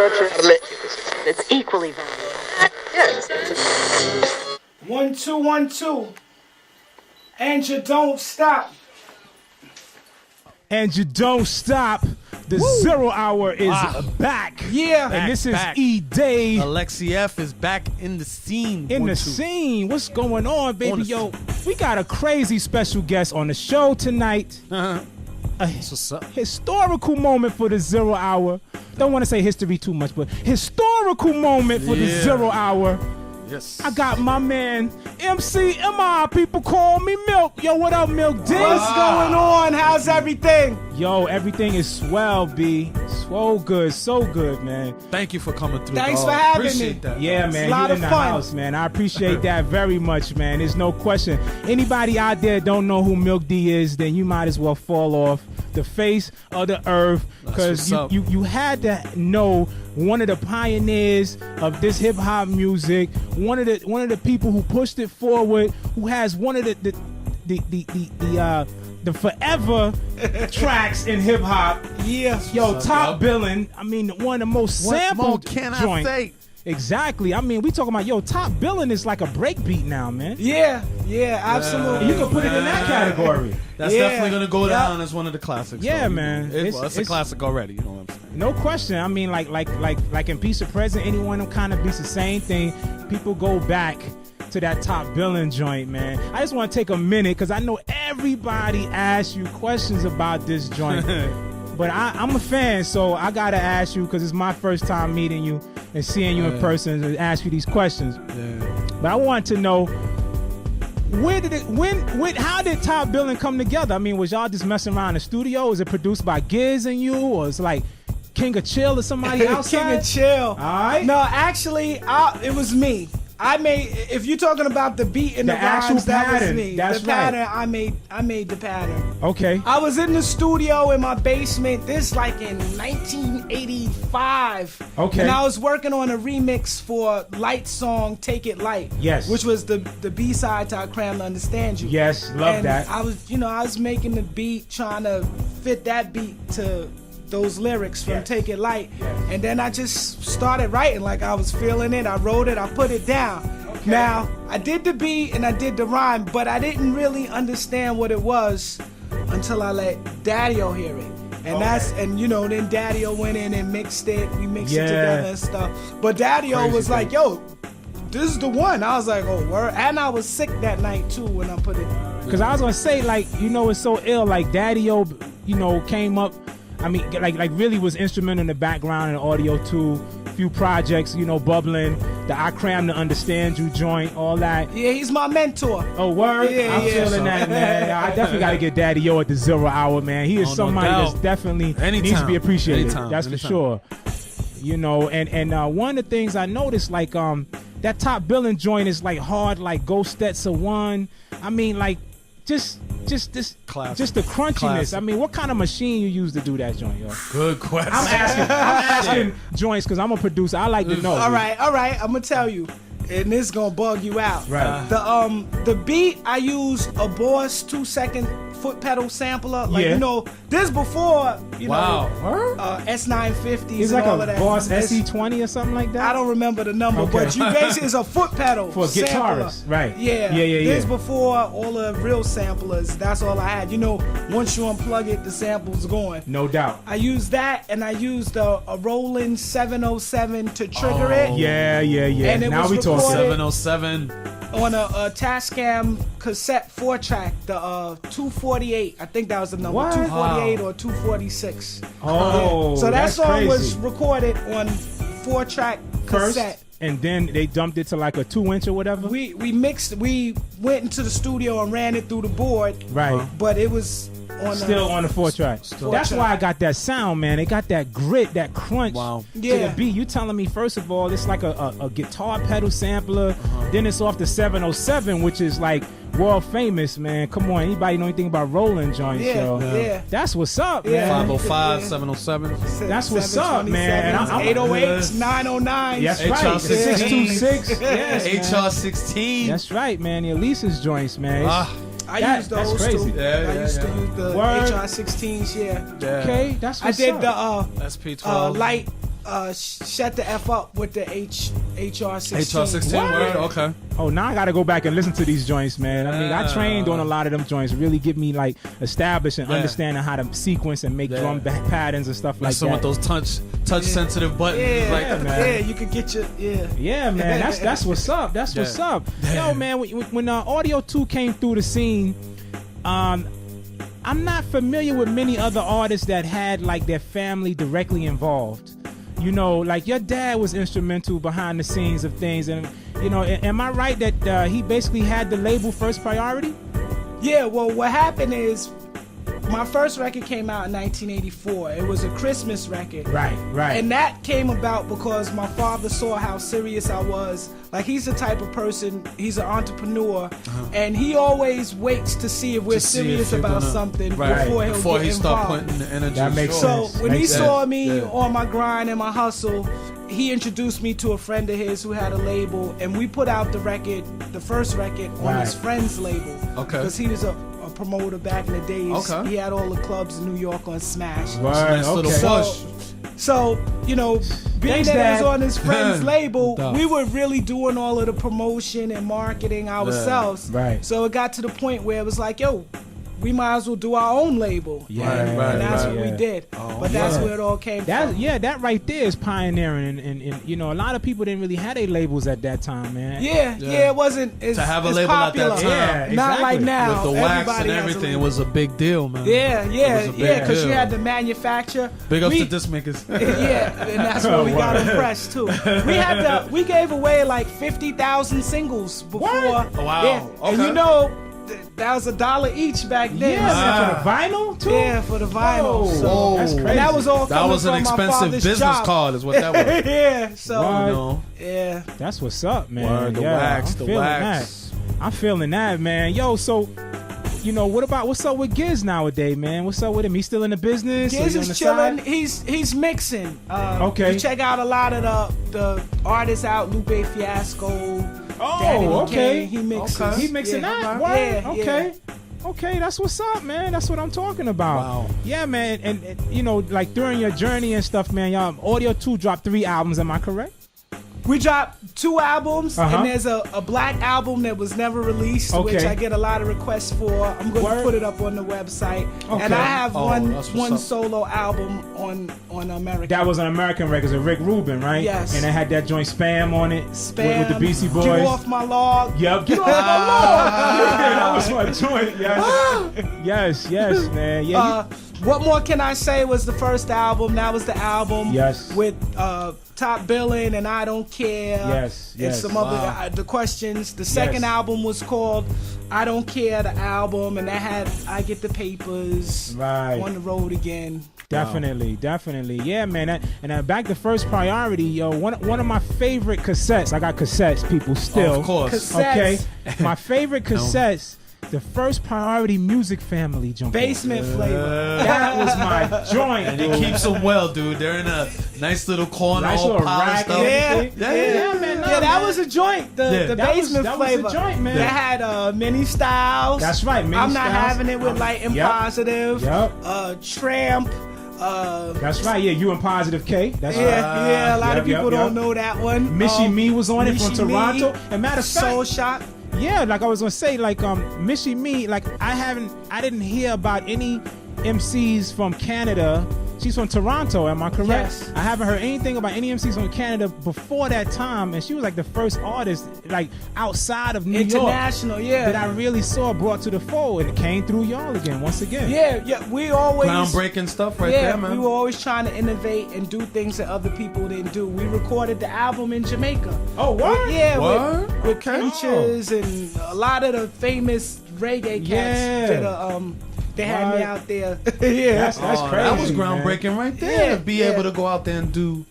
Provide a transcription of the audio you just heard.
It's equally valuable. Yes. 1 2 1 2. And you don't stop. And you don't stop. The ZRO Hour is back. Yeah. And this is back. E-Day. Alexi F is back in the scene. In the scene. What's going on, baby? Yo, we got a crazy special guest on the show tonight. What's up? Historical moment for the ZRO Hour. Don't want to say history too much, but historical moment for the ZRO Hour. Yes. I got my man, MCMI. People call me Milk. Yo, what up, Milk D? What's going on? How's everything? Yo, everything is swell, B. So good, man. Thank you for coming through. Thanks dog. for having Appreciate me. That, Yeah, dog. man, a lot you of in the fun. house, man. I appreciate that very much, man. There's no question. Anybody out there don't know who Milk D is, then you might as well fall off the face of the earth, because you had to know one of the pioneers of this hip hop music, one of the people who pushed it forward, who has one of the forever tracks in hip hop. Yeah. Yo, Top Billin. I mean, one of the most sampled What more can joint. I say? Exactly. I mean, we talking about, yo, Top Billin is like a breakbeat now, man. Yeah, absolutely. You can put it in that category. That's definitely gonna go down as one of the classics. Yeah, though. man. It's a classic already. You know what I'm saying? No question. I mean, like in Piece of Present, any one of them kind of beats the same thing. People go back to that Top Billin joint, man. I just want to take a minute because I know everybody asks you questions about this joint. But I'm a fan, so I gotta ask you, because it's my first time meeting you and seeing you in person, and ask you these questions. Yeah. But I want to know, how did Top Billin come together? I mean, was y'all just messing around in the studio? Was it produced by Giz and you, or it's like King of Chill or somebody outside? King of Chill. All right. No, actually, it was me. I made. If you're talking about the beat and the actual rhymes, that pattern. was me. That's the right. pattern, I made the pattern. Okay. I was in the studio in my basement. This like in 1985. Okay. And I was working on a remix for Light song "Take It Light." Yes. Which was the B-side to "I Cram to Understand You." Yes, love and that. I was making the beat, trying to fit that beat to those lyrics from Take It Light. Yes. And then I just started writing like I was feeling it. I wrote it, I put it down. Okay. Now, I did the beat and I did the rhyme, but I didn't really understand what it was until I let Daddy-O hear it. And then Daddy-O went in and mixed it. We mixed it together and stuff. But Daddy-O was like, yo, this is the one. I was like, oh, word. And I was sick that night too when I put it. Because I was going to say, like, it's so ill. Like, Daddy-O, came up. I mean, like really was instrumental in the background and audio too. Few projects, bubbling. The I Cram to Understand You joint, all that. Yeah, he's my mentor. Oh, word? Yeah, I'm feeling that, man. I definitely got to get Daddy-O at the ZRO Hour, man. He is somebody that's definitely needs to be appreciated. That's for sure. And one of the things I noticed, like, that Top Billin joint is like hard, like Ghost Stetson 1. I mean, like, just Classic. just the crunchiness. Classic. I mean, what kind of machine you use to do that joint, yo? Good question. I'm asking joints because I'm a producer. I like to know. All right. I'm gonna tell you, and this gonna bug you out. Right. The beat I used a Boss 2-second foot pedal sampler. Like this before S950s It's and like all a of that. Boss SE20 or something like that. I don't remember the number, but you basically it's a foot pedal for a sampler. guitarist, right? Yeah. This before all the real samplers. That's all I had. Once you unplug it, the sample's going. No doubt. I used that, and I used a Roland 707 to trigger it. Yeah. And it Now was we talking. 707. On a Tascam cassette 4-track, the 248. I think that was the number. What? 248 or 246. Oh, so that that's song crazy. was recorded on 4-track cassette. First, and then they dumped it to like a 2-inch or whatever. We went into the studio and ran it through the board. Right. But it was on the 4-track. That's why I got that sound, man. It got that grit, that crunch to the beat. You telling me, first of all, it's like a guitar pedal sampler. Then it's off the 707, which is like world famous, man. Come on, anybody know anything about Roland joints? Yeah. That's what's up, man. 505, 707. That's what's up, man. And I'm 808s, 909s. That's right. 626. Yes, HR16. That's right, man. The Elisa's joints, man. I used those that's crazy. too. I used to use the Word. HR16s, Okay, that's what's I did up. the SP12. light Shut the F Up with the HR16. HR16, What? word? Okay. Oh, now I gotta go back and listen to these joints, man. I mean, I trained on a lot of them joints. Really get me like established and understanding how to sequence and make drum patterns and stuff like Some that. with those touch sensitive buttons. Yeah, Like, man. you could get your Yeah, man, that's what's up. That's what's up. Yo, man, when Audio 2 came through the scene, I'm not familiar with many other artists that had like their family directly involved. You know, like your dad was instrumental behind the scenes of things, and you know, am I right that he basically had the label first priority? Yeah, well, what happened is my first record came out in 1984. It was a Christmas record. Right. And that came about because my father saw how serious I was. Like, he's the type of person, he's an entrepreneur, and he always waits to see if we're serious about something before he get start involved. putting the energy. That makes So sense. when he Makes saw sense. me on my grind and my hustle, he introduced me to a friend of his who had a label, and we put out the first record on his friend's label. Okay. Because he was a promoter back in the days. Okay. He had all the clubs in New York on Smash. Nice little push. So, you know, being Thanks, that it Dad. was on his friend's label, Duh. we were really doing all of the promotion and marketing ourselves. Right. So it got to the point where it was like, yo, we might as well do our own label. Yeah, Right, And that's right, what we did. Oh, But that's yeah. where it all came from. That right there is pioneering, and you know, a lot of people didn't really have their labels at that time, man. Yeah, it wasn't as To have a as label at that popular. time. Yeah, Not exactly. like now. With the wax Everybody and has a everything, it label. was a big deal, man. Yeah, It was a big because you deal. had to manufacture. Big ups We- to disc makers. Yeah, and that's where we got impressed too. We gave away like 50,000 singles before. What? Wow. Yeah. And Okay. you know, that was $1 each back then. Yeah, man, Ah. for the vinyl too. Yeah, for the vinyl. Whoa. So That's crazy. and that was all That coming was an from my expensive father's business job. card, is what that was. Yeah. So What? You know? yeah. That's what's up, man. Word, the Yeah, wax, I'm the feeling wax. that. I'm feeling that, man. Yo, so you know, what's up with Giz nowadays, man? What's up with him? He's still in the business? Giz He on the is chilling. side? He's mixing. Okay. You check out a lot of the artists out. Lupe Fiasco. Oh, Daddy okay. McCain, he mixes. Okay. He mixing that? Word? Yeah, Okay. Okay, that's what's up, man. That's what I'm talking about. Wow. Yeah, man. And you know, like during your journey and stuff, man, y'all, Audio 2 dropped 3 albums, am I correct? We dropped 2 albums, Uh-huh. and there's a black album that was never released, Okay. which I get a lot of requests for. I'm going Word. to put it up on the website. Okay. And I have Oh, one that's what's up. solo album on American. That was an American records of Rick Rubin, right? Yes. And it had that joint Spam on it. Spam, with the Beastie Boys. Get Off My Log. Yep. Get off my log. Yeah, that was my joint. Yes. yes, man. Yeah. What More Can I Say was the first album. That was the album Yes. with Top Billin and I Don't Care. Yes, And yes. some other Wow. the questions. The second Yes. album was called I Don't Care, the album, and that had I Get the Papers. Right. On the road again. Definitely. Yeah, man. And back to First Priority, yo. One of my favorite cassettes. I got cassettes, people. Still, Of course. Cassettes. Okay. My favorite cassettes. The First Priority Music Family jump. Basement Flavor. That was my joint. And it keeps them well, dude. They're in a nice little corner, Nice all little polished rack up. and Yeah. everything. Yeah, man. Yeah, that was a joint. The Yeah. the That was- Basement that was a Flavor. joint, man. That had Many Styles. That's right, Many I'm Not Styles. Having It with Light and Yep. Positive. Yep. Tramp. That's right. Yeah, you and Positive K. That's right. Yeah, a lot of Yep, people yep, don't yep. know that one. Missy Me was on it from Missy Me, Toronto. And matter of fact, Soul Shot. yeah, like I was gonna say, like Missy Me, like I didn't hear about any MCs from Canada. She's from Toronto, am I correct? Yes. I haven't heard anything about any MCs from Canada before that time, and she was like the first artist, like outside of New York, International, yeah. that I really saw brought to the fold, and it came through y'all again, once again. Yeah, we always Groundbreaking stuff right yeah, there, man. we were always trying to innovate and do things that other people didn't do. We recorded the album in Jamaica. Oh, what? Yeah, Word? with Okay. Pinches and a lot of the famous reggae cats. Yeah. That, they had me Right. out there. Yeah, That's Oh, crazy. that was man. groundbreaking right there. Yeah, to be yeah. able to go out there and do